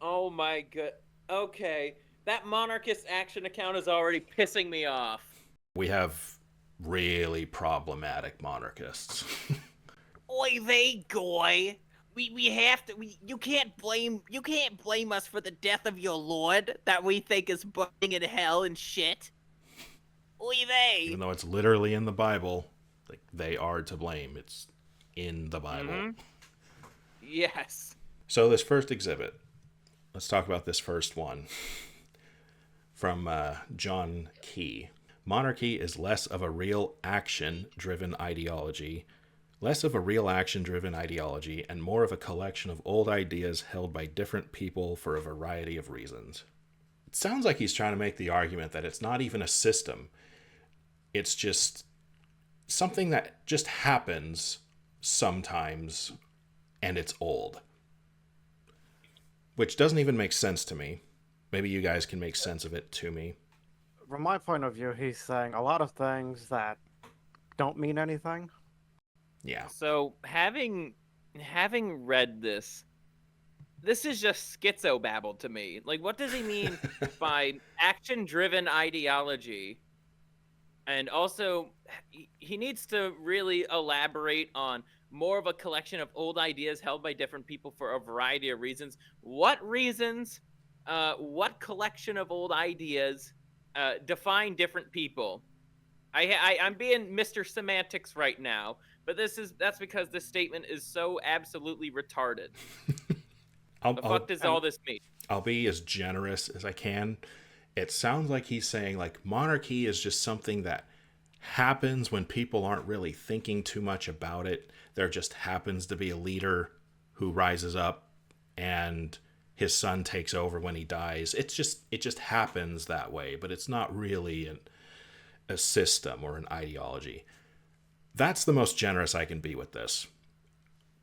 Oh my god. Okay. That monarchist action account is already pissing me off. We have really problematic monarchists. Oy vey, goy. We have to you can't blame us for the death of your lord that we think is burning in hell and shit. Oy Even vey. though it's literally in the Bible, like they are to blame. It's in the Bible. Mm-hmm. Yes. So this first exhibit, let's talk about this first one from John Key. Monarchy is less of a real action driven ideology, and more of a collection of old ideas held by different people for a variety of reasons. It sounds like he's trying to make the argument that it's not even a system, it's just something that just happens sometimes and it's old, which doesn't even make sense to me. Maybe you guys can make sense of it to me. From my point of view, he's saying a lot of things that don't mean anything. Yeah. So having read this is just schizo babble to me. Like, what does he mean by action driven ideology? And also, he needs to really elaborate on more of a collection of old ideas held by different people for a variety of reasons. What reasons? What collection of old ideas define different people? I'm being Mr. Semantics right now, but that's because this statement is so absolutely retarded. I'll, The fuck I'll, does all this mean? I'll be as generous as I can. It sounds like he's saying like monarchy is just something that happens when people aren't really thinking too much about it. There just happens to be a leader who rises up and his son takes over when he dies. It just happens that way, but it's not really a system or an ideology. That's the most generous I can be with this.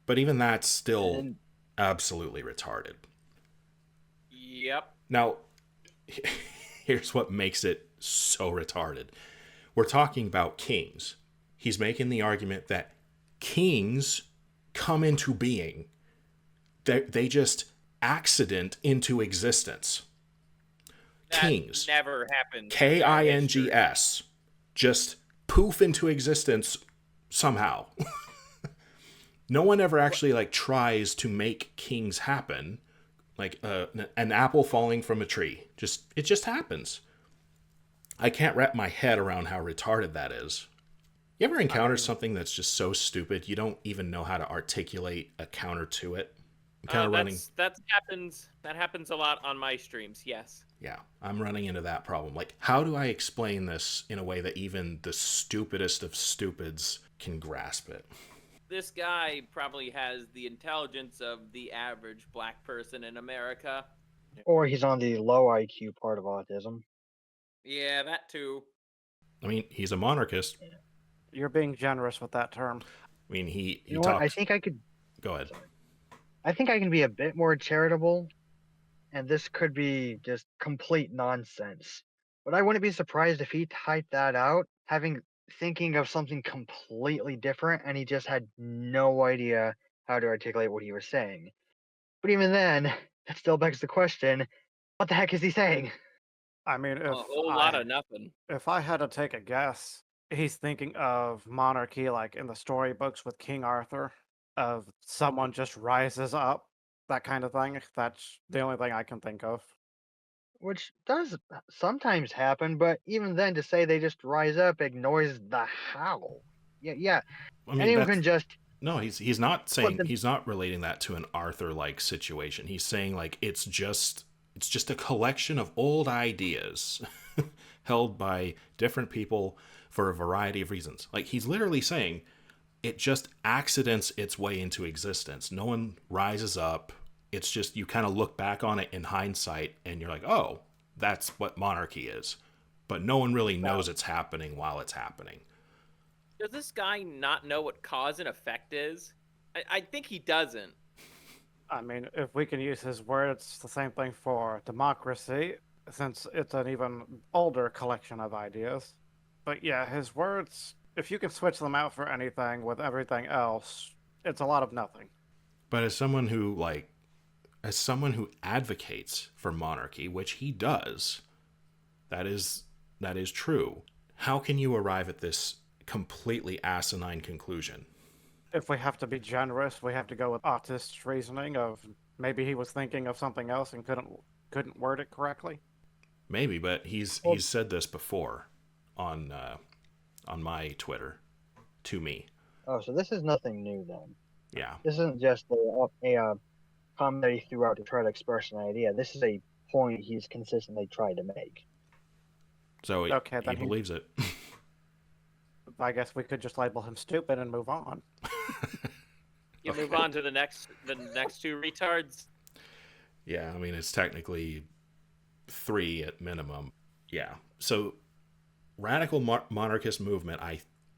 But even that's still And absolutely retarded. Yep. Now, here's what makes it so retarded. We're talking about kings. He's making the argument that kings come into being. They just accident into existence. That Kings, never happened K in our I N G history. S, just poof into existence somehow. No one ever actually like tries to make kings happen, like an apple falling from a tree. It just happens. I can't wrap my head around how retarded that is. You ever I encounter mean, something that's just so stupid you don't even know how to articulate a counter to it? I'm kind of running. That happens a lot on my streams. Yes. Yeah, I'm running into that problem. Like, how do I explain this in a way that even the stupidest of stupids can grasp it? This guy probably has the intelligence of the average black person in America. or he's on the low IQ part of autism. Yeah, that too. I mean, he's a monarchist. you're being generous with that term. I mean, You he know what? talks. Go ahead. I think I can be a bit more charitable, and this could be just complete nonsense. But I wouldn't be surprised if he typed that out, thinking of something completely different, and he just had no idea how to articulate what he was saying. But even then, that still begs the question: what the heck is he saying? I mean, A whole lot of nothing. if I had to take a guess, he's thinking of monarchy like in the storybooks with King Arthur, of someone just rises up, that kind of thing. That's the only thing I can think of. Which does sometimes happen, but even then, to say they just rise up ignores the how. Yeah, yeah. I mean, Anyone that's can just no. He's not put saying them. he's not relating that to an Arthur like situation. He's saying like it's just a collection of old ideas held by different people for a variety of reasons. Like he's literally saying it just accidents its way into existence. No one rises up. It's just you kind of look back on it in hindsight and you're like, oh, that's what monarchy is. But no one really Well, knows it's happening while it's happening. Does this guy not know what cause and effect is? I think he doesn't. I mean, if we can use his words, the same thing for democracy, since it's an even older collection of ideas. But yeah, his words, if you can switch them out for anything with everything else, it's a lot of nothing. But as someone who like as someone who advocates for monarchy, which he does, that is true. How can you arrive at this completely asinine conclusion? If we have to be generous, we have to go with artist's reasoning of maybe he was thinking of something else and couldn't word it correctly. Maybe, but he's Well, said this before on my Twitter to me. oh, so this is nothing new then. Yeah. This isn't just a comment that he threw out to try to express an idea. This is a point he's consistently tried to make. So Okay, he then believes it. I guess we could just label him stupid and move on. You move Okay. on to the next two retards. Yeah, I mean it's technically 3 at minimum. Yeah. So radical monarchist movement,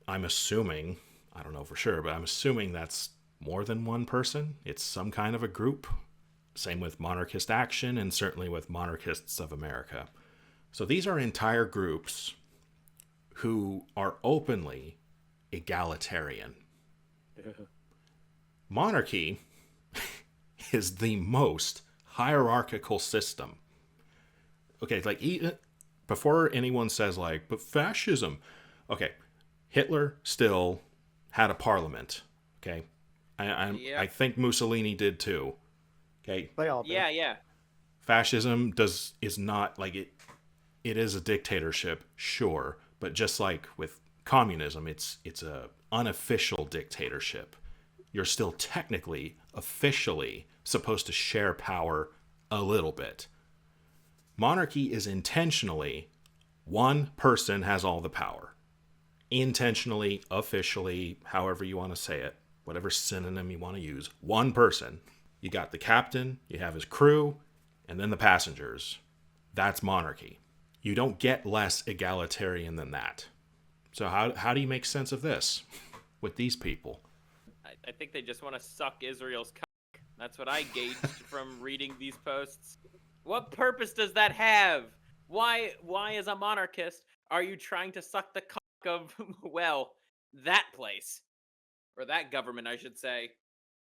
I'm assuming, I don't know for sure, but I'm assuming that's more than one person. It's some kind of a group. Same with Monarchist Action and certainly with Monarchists of America. So these are entire groups who are openly egalitarian. Monarchy is the most hierarchical system. Okay, like before anyone says like, but fascism. Okay, Hitler still had a parliament. Okay, I think Mussolini did too. Okay, They all do. Yeah. fascism is not like it. It is a dictatorship, sure, but just like with communism, it's a unofficial dictatorship. You're still technically, officially supposed to share power a little bit. Monarchy is intentionally one person has all the power. Intentionally, officially, however you want to say it, whatever synonym you want to use, one person. You got the captain, you have his crew, and then the passengers. That's monarchy. You don't get less egalitarian than that. So how do you make sense of this with these people? I think they just want to suck Israel's cock. That's what I gauged from reading these posts. What purpose does that have? Why, as a monarchist, are you trying to suck the cock of, well, that place? Or that government, I should say.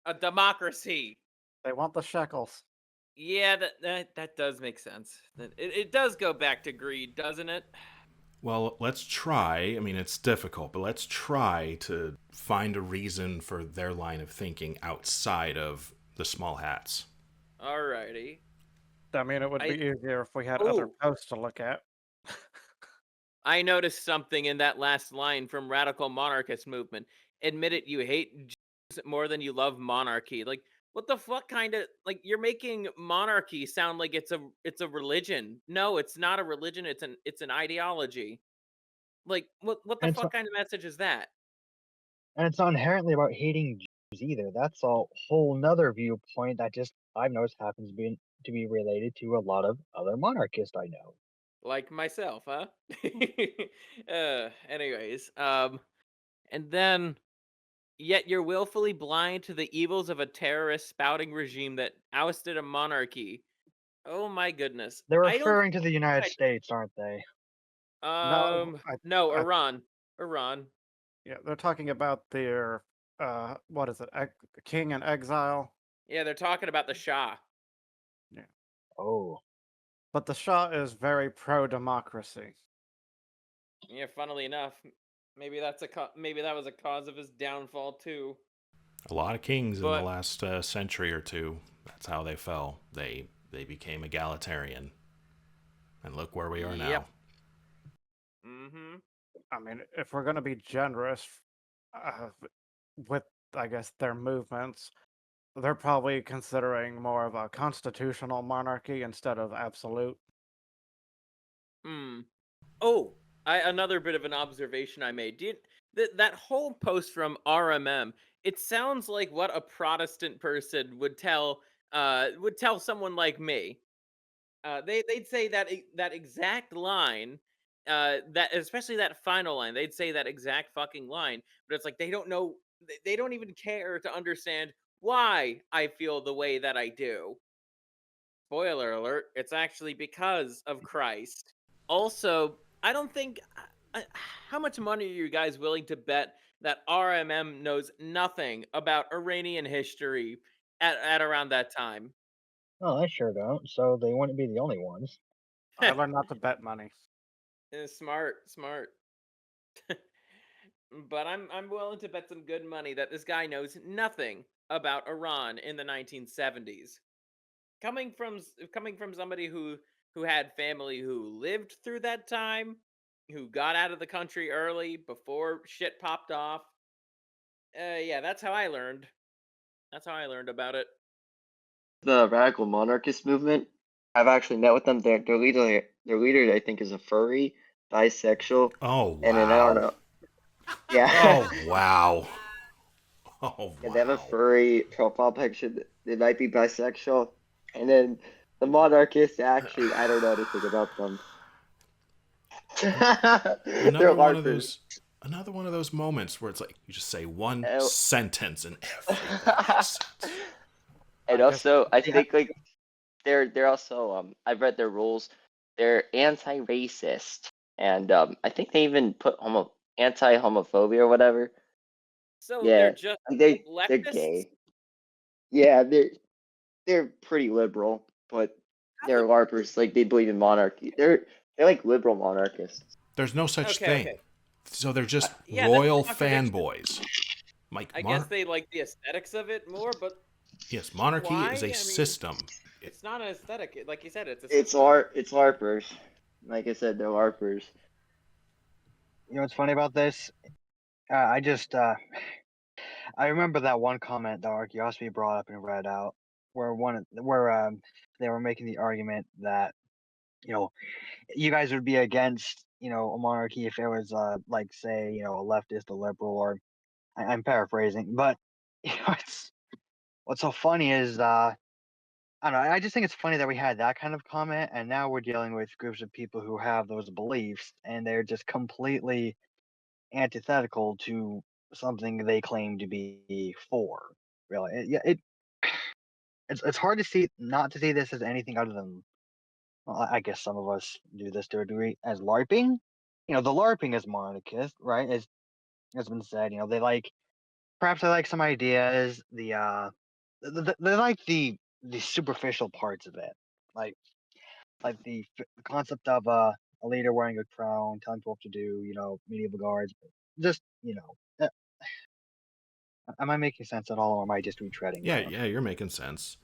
A democracy. They want the shekels. Yeah, that does make sense. It does go back to greed, doesn't it? Well, let's try. I mean, it's difficult, but let's try to find a reason for their line of thinking outside of the small hats. Alrighty. I mean, it would be easier if we had other Ooh. posts to look at. I noticed something in that last line from Radical Monarchist Movement. Admit it, you hate Jews more than you love monarchy. Like, what the fuck kind of, like, you're making monarchy sound like it's a religion. No, it's not a religion. It's an ideology. Like, what the And it's fuck not, kind of message is that? and it's not inherently about hating Jews either. That's a whole nother viewpoint that just I've noticed happens to be related to a lot of other monarchists I know. Like myself, huh? Anyways, and then yet you're willfully blind to the evils of a terrorist spouting regime that ousted a monarchy. Oh my goodness. They're I don't referring to the United think States, aren't they? No, no, I Iran. Iran. yeah, they're talking about their what is it? King in exile. Yeah, they're talking about the Shah. Yeah, Oh, but the Shah is very pro-democracy. Yeah, funnily enough, maybe maybe that was a cause of his downfall too. A lot of kings in the But last century or two, that's how they fell. They became egalitarian. And look where we are now. yep. Mhm. I mean, if we're going to be generous with, I guess, their movements, they're probably considering more of a constitutional monarchy instead of absolute. Mm. Oh, another bit of an observation I made. That whole post from RMM, it sounds like what a Protestant person would tell someone like me. They'd say that exact line, that especially that final line. They'd say that exact fucking line, but it's like they don't know. They don't even care to understand why I feel the way that I do. Spoiler alert, it's actually because of Christ. Also, I don't think. How much money are you guys willing to bet that RMM knows nothing about Iranian history at around that time? Oh, I sure don't. So they wouldn't be the only ones. I learned not to bet money. Smart, smart. But I'm willing to bet some good money that this guy knows nothing about Iran in the 1970s. Coming from somebody who had family who lived through that time, who got out of the country early before shit popped off. Yeah, that's how I learned. That's how I learned about it. The radical monarchist movement. I've actually met with them. Their leader, I think, is a furry, bisexual, Oh and then I don't wow. know. Yeah, Oh wow. Oh and they have a wow. furry profile picture. They might be bisexual, and then the monarchists. Actually, I don't know anything about them. They're Another one of larpers. those another one of those moments where it's like you just say one Oh. sentence and everything makes sense. And I guess also, I Yeah. think like they're also I've read their rules. They're anti-racist, and I think they even put anti-homophobia or whatever. So they're Yeah, just like they're leftists. gay. Yeah, they're pretty liberal, but How's they're it- LARPers. Like they believe in monarchy. They're like liberal monarchists. There's no such Okay, thing. okay. So they're just Yeah, that's royal a contradiction. fanboys. Like I guess they like the aesthetics of it more, but yes, monarchy is a why? I mean, system. it's not an aesthetic. Like you said, it's a It's system. it's LARPers. Like I said, they're LARPers. You know what's funny about this? I just I remember that one comment that Archaeosophy brought up and read out, where they were making the argument that you know you guys would be against a monarchy if it was like say a leftist, a liberal, or I'm paraphrasing, but what's so funny is I don't know. I just think it's funny that we had that kind of comment, and now we're dealing with groups of people who have those beliefs, and they're just completely antithetical to something they claim to be for. Really, it's hard to see not to see this as anything other than, well, I guess some of us do this to a degree as LARPing. The LARPing is monarchist, right? As has been said, they like perhaps they like some ideas, they like the superficial parts of it, like the concept of a leader wearing a crown, telling people what to do, medieval guards. Just, am I making sense at all, or am I just retreading Yeah, stuff? yeah, you're making sense.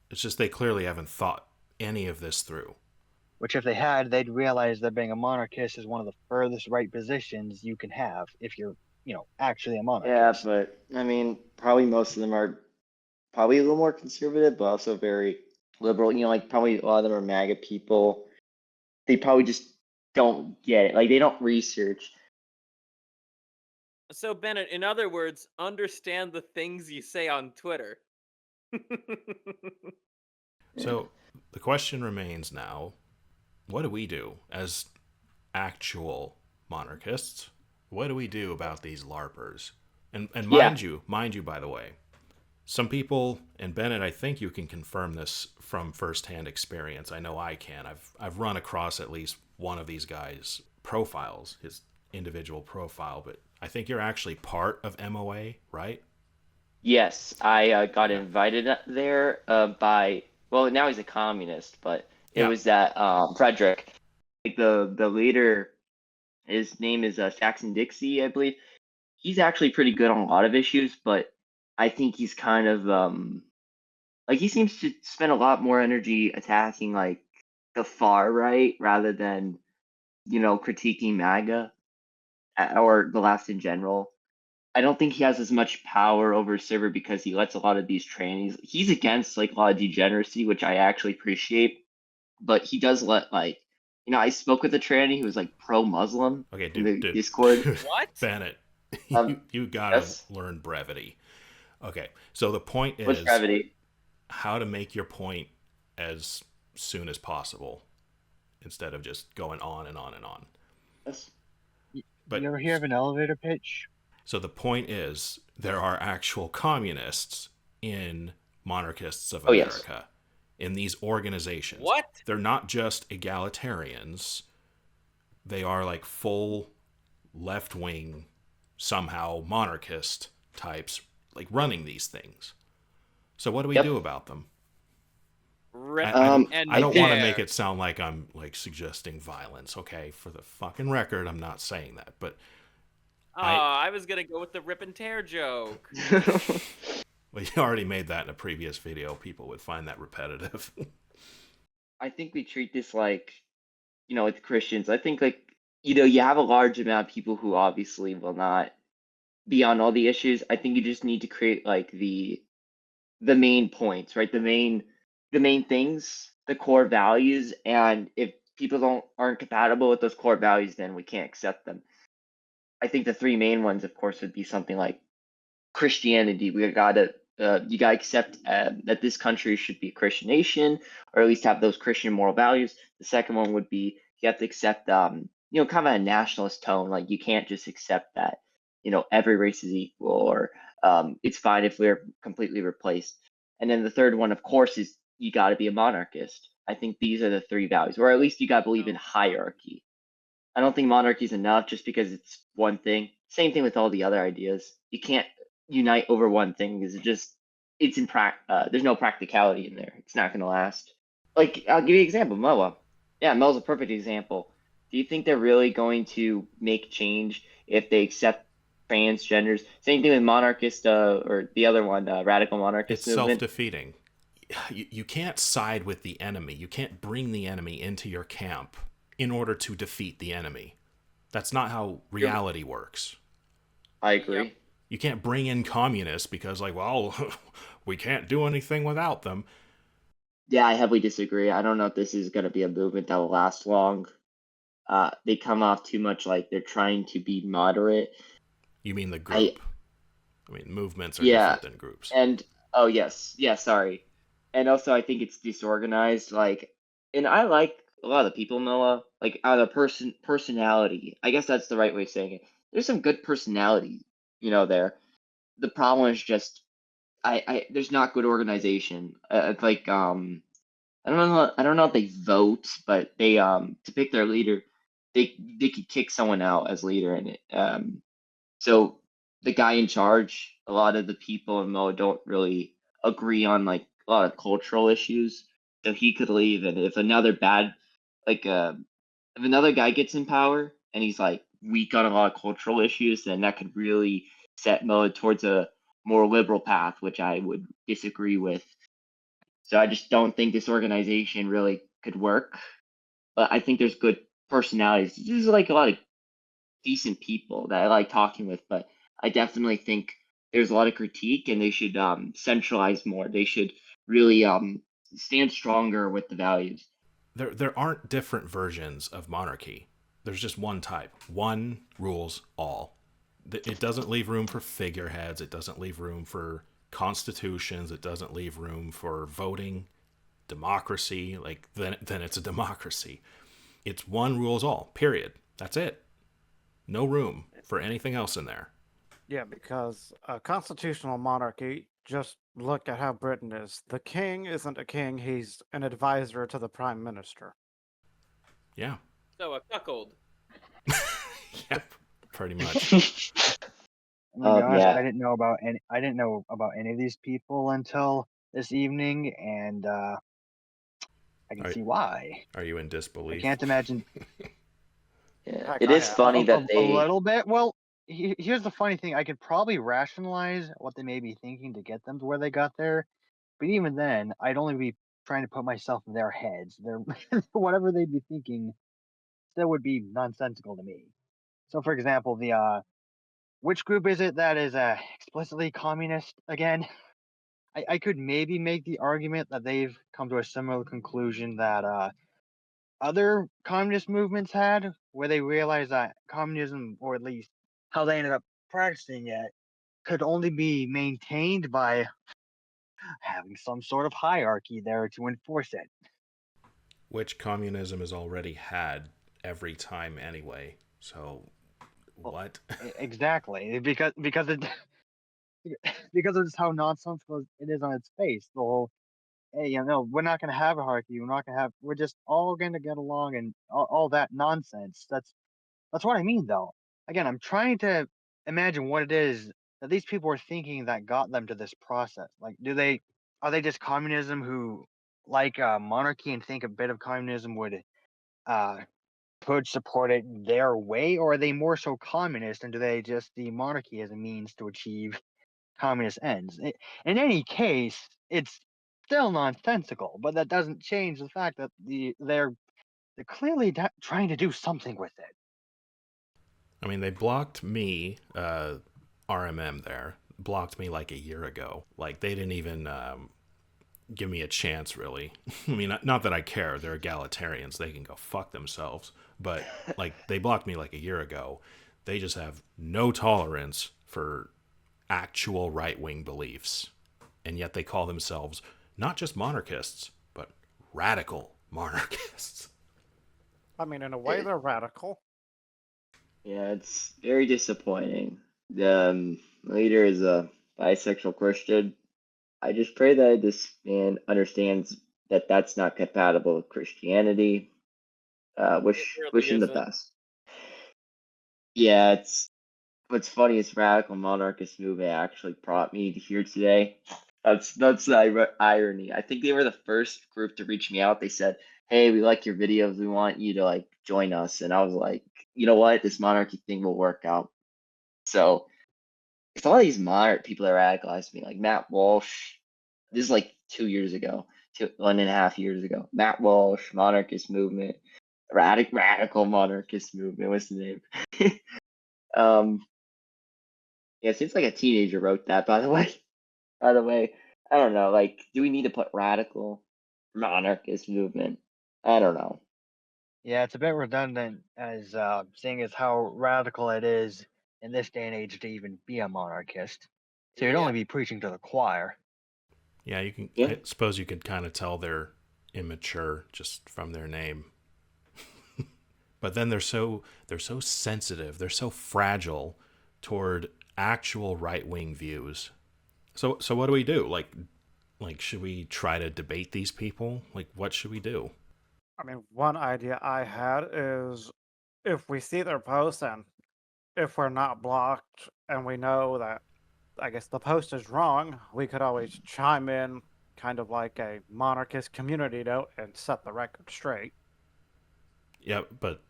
It's just they clearly haven't thought any of this through. Which, if they had, they'd realize that being a monarchist is one of the furthest right positions you can have if you're, actually a Yeah, monarchist. but I mean, probably most of them are probably a little more conservative, but also very liberal. Like probably a lot of them are MAGA people. They probably just don't get it. Like they don't research. So Bennett, in other words, understand the things you say on Twitter. So the question remains now, what do we do as actual monarchists? What do we do about these LARPers? And Yeah, mind you, by the way, some people, and Bennett, I think you can confirm this from firsthand experience. I know I can. I've run across at least one of these guys' profiles, his individual profile, but I think you're actually part of MOA, right? yes, I got Yeah. invited there by, well, now he's a communist, but it Yeah. was that Frederick, like the leader. His name is Saxon Dixie, I believe. He's actually pretty good on a lot of issues, but I think he's kind of like he seems to spend a lot more energy attacking like the far right rather than critiquing MAGA or the left in general. I don't think he has as much power over a server because he lets a lot of these trannies. He's against like a lot of degeneracy, which I actually appreciate, but he does let like I spoke with a tranny who was like pro-Muslim Okay, in dude, the dude. Discord. What? Bennett, Um, you gotta yes, learn brevity. Okay, so the point what's is gravity? how to make your point as soon as possible instead of just going on and on and on. Yes. You But ever hear of an elevator pitch? so the point is there are actual communists in Monarchists of Oh yes. America in these organizations. What? They're not just egalitarians. They are like full left-wing somehow monarchist types like running these things. So what do we do Yep. about them? Rip and I don't want to make tear. it sound like I'm like suggesting violence. Okay, for the fucking record, I'm not saying that. But Oh, I I was gonna go with the rip and tear joke. well, you already made that in a previous video. People would find that repetitive. I think we treat this like, with Christians. I think like, you have a large amount of people who obviously will not be on all the issues. I think you just need to create like the main points, right? The main things, the core values, and if people aren't compatible with those core values, then we can't accept them. I think the three main ones, of course, would be something like Christianity. You gotta accept that this country should be a Christian nation, or at least have those Christian moral values. The second one would be you have to accept, kind of a nationalist tone. Like you can't just accept that, every race is equal, or it's fine if we're completely replaced. And then the third one, of course, is you got to be a monarchist. I think these are the three values, or at least you got to believe in hierarchy. I don't think monarchy is enough just because it's one thing. Same thing with all the other ideas. You can't unite over one thing because there's no practicality in there. It's not going to last. Like, I'll give you an example, Moa. Yeah, Mel's a perfect example. Do you think they're really going to make change if they accept transgenders? Same thing with monarchist, or the other one, radical monarchist It's movement. self-defeating. You can't side with the enemy. You can't bring the enemy into your camp in order to defeat the enemy. That's not how reality works. I Yep. agree. You can't bring in communists because, like, well, we can't do anything without them. Yeah, I heavily disagree. I don't know if this is going to be a movement that will last long. They come off too much like they're trying to be moderate. You mean the I group? I mean, movements are Yeah, different than groups. and oh yes, yeah, sorry. And also I think it's disorganized. Like, and I like a lot of the people, Noah. Like, out of personality. I guess that's the right way of saying it. There's some good personality, there. The problem is just there's not good organization. It's like I don't know if they vote, but they to pick their leader, they could kick someone out as leader in it. So the guy in charge, a lot of the people in Mo don't really agree on like a lot of cultural issues. So he could leave, and like if another guy gets in power and he's like weak on a lot of cultural issues, then that could really set Mo towards a more liberal path, which I would disagree with. So I just don't think this organization really could work. But I think there's good personalities. There's like a lot of decent people that I like talking with, but I definitely think there's a lot of critique, and they should centralize more. They should really stand stronger with the values. There aren't different versions of monarchy. There's just one type. One rules all. It doesn't leave room for figureheads. It doesn't leave room for constitutions. It doesn't leave room for voting. Democracy, like then it's a democracy. It's one rules all. Period. That's it. No room for anything else in there. Yeah, because a constitutional monarchy, just look at how Britain is. The king isn't a king, he's an advisor to the prime minister. Yeah. So a cuckold. Yeah. Pretty much. I'm gonna be honest, Yeah. I didn't know about any of these people until this evening, and I can Are, see why. are you in I disbelief? can't imagine Yeah. Heck, It I is am. funny a, that a they. little bit. Well, here's the funny thing: I could probably rationalize what they may be thinking to get them to where they got there, but even then, I'd only be trying to put myself in their heads. Their whatever they'd be thinking still would be nonsensical to me. So, for example, the which group is it that is explicitly communist again? I could maybe make the argument that they've come to a similar conclusion that other communist movements had, where they realized that communism, or at least how they ended up practicing it, could only be maintained by having some sort of hierarchy there to enforce it. Which communism has already had every time anyway. So Well, what? exactly, because it because of just how nonsensical it is on its face. The whole, hey, we're not going to have a hierarchy. We're just all going to get along, and all that nonsense. That's what I mean, though. Again, I'm trying to imagine what it is that these people are thinking that got them to this process. Like, are they just communism who like monarchy and think a bit of communism uh, could support it their way, or are they more so communist and do they just see monarchy as a means to achieve communist ends? In any case, it's still nonsensical, but that doesn't change the fact that they're clearly trying to do something with it. I mean, they blocked me, RMM there, blocked me like a year ago. Like, they didn't even give me a chance, really. I mean, not that I care. They're egalitarians. They can go fuck themselves. But, like, they blocked me like a year ago. They just have no tolerance for actual right-wing beliefs. And yet they call themselves not just monarchists, but radical monarchists. I mean, in a way, they're radical. Yeah, it's very disappointing. The leader is a bisexual Christian. I just pray that this man understands that that's not compatible with Christianity. Wish really him the isn't. best. Yeah, it's what's funny is radical monarchist movement actually brought me to here today. That's the irony. I think they were the first group to reach me out. They said, "Hey, we like your videos. We want you to like join us." And I was like, "You know what? This monarchy thing will work out." So it's a lot of these moderate people that radicalized me, like Matt Walsh. This is like 2 years ago, 1.5 years ago. Matt Walsh, monarchist movement, radical monarchist movement. What's the name? um, yeah, it seems like a teenager wrote that. By the way, I don't know. Like, do we need to put radical monarchist movement? I don't know. Yeah, it's a bit redundant as seeing as how radical it is in this day and age to even be a monarchist. So you'd only Yeah. be preaching to the choir. Yeah, you can. Yeah, I suppose you could kind of tell they're immature just from their name. But then they're so sensitive. They're so fragile toward actual right wing views. So what do we do? Like should we try to debate these people? Like what should we do? I mean, one idea I had is if we see their posts and if we're not blocked and we know that, I guess, the post is wrong, we could always chime in, kind of like a monarchist community note, and set the record straight. Yeah, but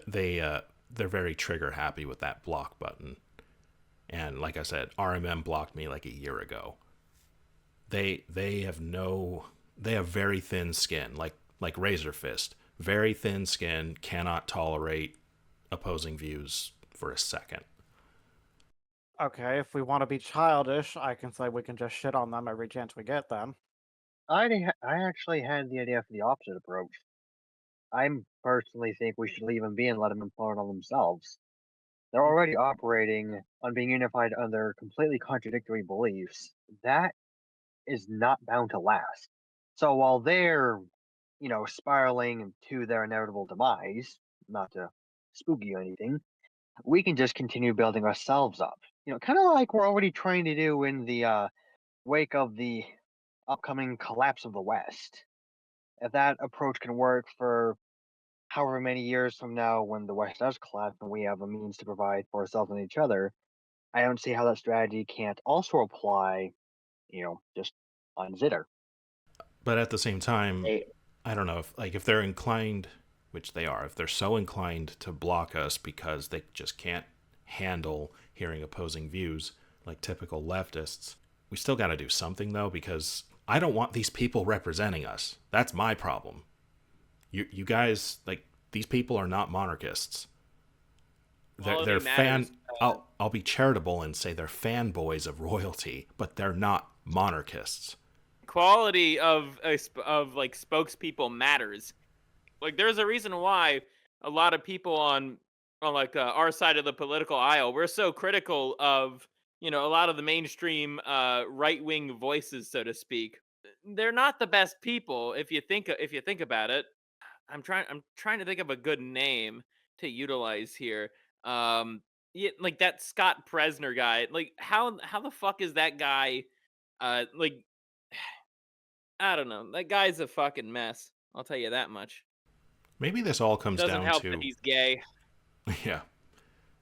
they're very trigger happy with that block button. And like I said, RMM blocked me like a year ago. They have no they have very thin skin, like Razor Fist. Very thin skin, cannot tolerate opposing views for a second. Okay, if we want to be childish, I can say we can just shit on them every chance we get then. I actually had the idea for the opposite approach. I personally think we should leave them be and let them implode on themselves. They're already operating on being unified under completely contradictory beliefs. That is not bound to last. So while they're, spiraling to their inevitable demise, not to spook you or anything, we can just continue building ourselves up. Kind of like we're already trying to do in the wake of the upcoming collapse of the West. If that approach can work for however many years from now when the West does collapse and we have a means to provide for ourselves and each other, I don't see how that strategy can't also apply, just on Zitter. But at the same time, hey, I don't know if they're inclined, which they are, if they're so inclined to block us because they just can't handle hearing opposing views like typical leftists, we still got to do something though, because I don't want these people representing us. That's my problem. You guys, like, these people are not monarchists. They're Quality matters. I'll be charitable and say they're fanboys of royalty, but they're not monarchists. Quality of like spokespeople matters. Like there's a reason why a lot of people on like our side of the political aisle, we're so critical of a lot of the mainstream right wing voices, so to speak. They're not the best people if you think about it. I'm trying to think of a good name to utilize here. Yeah, like that Scott Presner guy. Like how the fuck is that guy? Like I don't know. That guy's a fucking mess. I'll tell you that much. Maybe this all comes Doesn't down help that to he's gay. yeah.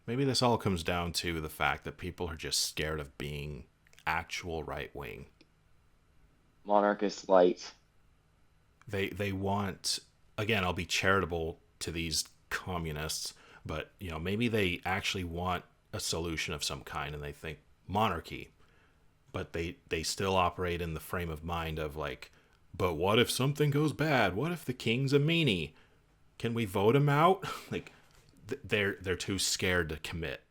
Maybe this all comes down to the fact that people are just scared of being actual right wing. monarchist light. They want, again, I'll be charitable to these communists, but maybe they actually want a solution of some kind and they think monarchy, but they still operate in the frame of mind of like, but what if something goes bad? What if the king's a meanie? Can we vote him out? Like they're too scared to commit.